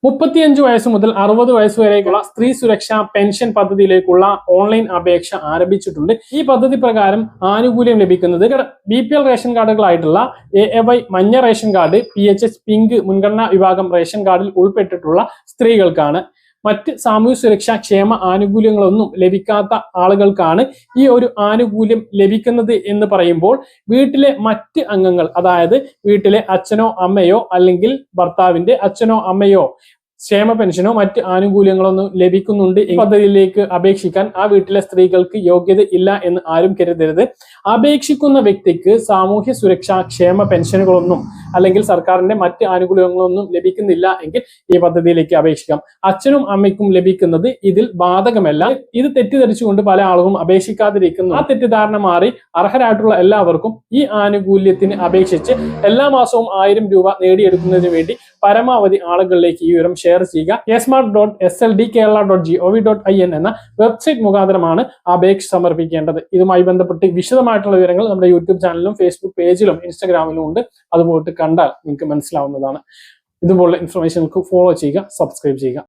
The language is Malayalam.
35 വയസ്സ് മുതൽ 60 വയസ്സ് വരെയുള്ള സ്ത്രീ സുരക്ഷാ പെൻഷൻ പദ്ധതിയിലേക്കുള്ള ഓൺലൈൻ അപേക്ഷ ആരംഭിച്ചിട്ടുണ്ട്. ഈ പദ്ധതി പ്രകാരം ആനുകൂല്യം ലഭിക്കുന്നത് BPL റേഷൻ കാർഡുകളായിട്ടുള്ള AAY മഞ്ഞ റേഷൻ കാർഡ്, PHS പിങ്ക് മുൻഗണനാ വിഭാഗം റേഷൻ കാർഡിൽ ഉൾപ്പെട്ടിട്ടുള്ള സ്ത്രീകൾക്കാണ്. മറ്റ് സാമൂഹ്യ സുരക്ഷാ ക്ഷേമ ആനുകൂല്യങ്ങളൊന്നും ലഭിക്കാത്ത ആളുകൾക്കാണ് ഈ ഒരു ആനുകൂല്യം ലഭിക്കുന്നത് എന്ന് പറയുമ്പോൾ വീട്ടിലെ മറ്റ് അംഗങ്ങൾ, അതായത് വീട്ടിലെ അച്ഛനോ അമ്മയോ അല്ലെങ്കിൽ ഭർത്താവിന്റെ അച്ഛനോ അമ്മയോ ക്ഷേമ പെൻഷനോ മറ്റ് ആനുകൂല്യങ്ങളൊന്നും ലഭിക്കുന്നുണ്ട് ഈ പദ്ധതിയിലേക്ക് അപേക്ഷിക്കാൻ ആ വീട്ടിലെ സ്ത്രീകൾക്ക് യോഗ്യത ഇല്ല എന്ന് ആരും കരുതരുത്. അപേക്ഷിക്കുന്ന വ്യക്തിക്ക് സാമൂഹ്യ സുരക്ഷാ ക്ഷേമ പെൻഷനുകളൊന്നും അല്ലെങ്കിൽ സർക്കാരിന്റെ മറ്റ് ആനുകൂല്യങ്ങളൊന്നും ലഭിക്കുന്നില്ല എങ്കിൽ ഈ പദ്ധതിയിലേക്ക് അപേക്ഷിക്കാം. അച്ഛനും അമ്മയ്ക്കും ലഭിക്കുന്നത് ഇതിൽ ബാധകമല്ല. ഇത് തെറ്റിദ്ധരിച്ചുകൊണ്ട് പല ആളുകളും അപേക്ഷിക്കാതിരിക്കുന്നു. ആ തെറ്റിദ്ധാരണ മാറി അർഹരായിട്ടുള്ള എല്ലാവർക്കും ഈ ആനുകൂല്യത്തിന് അപേക്ഷിച്ച് എല്ലാ മാസവും 1000 രൂപ നേടിയെടുക്കുന്നതിന് വേണ്ടി പരമാവധി ആളുകളിലേക്ക് ഈ വിവരം ഷെയർ ചെയ്യുക. smart.sldkerala.gov.in എന്ന വെബ്സൈറ്റ് മുഖാന്തരമാണ് അപേക്ഷ സമർപ്പിക്കേണ്ടത്. ഇതുമായി ബന്ധപ്പെട്ട് വിശദമായിട്ടുള്ള വിവരങ്ങൾ നമ്മുടെ യൂട്യൂബ് ചാനലിലും ഫേസ്ബുക്ക് പേജിലും ഇൻസ്റ്റാഗ്രാമിലും ഉണ്ട്. അത് പോയിട്ട് കണ്ടാൽ നിങ്ങൾക്ക് മനസ്സിലാവുന്നതാണ്. ഇതുപോലുള്ള ഇൻഫർമേഷനുകൾക്ക് ഫോളോ ചെയ്യുക, സബ്സ്ക്രൈബ് ചെയ്യുക.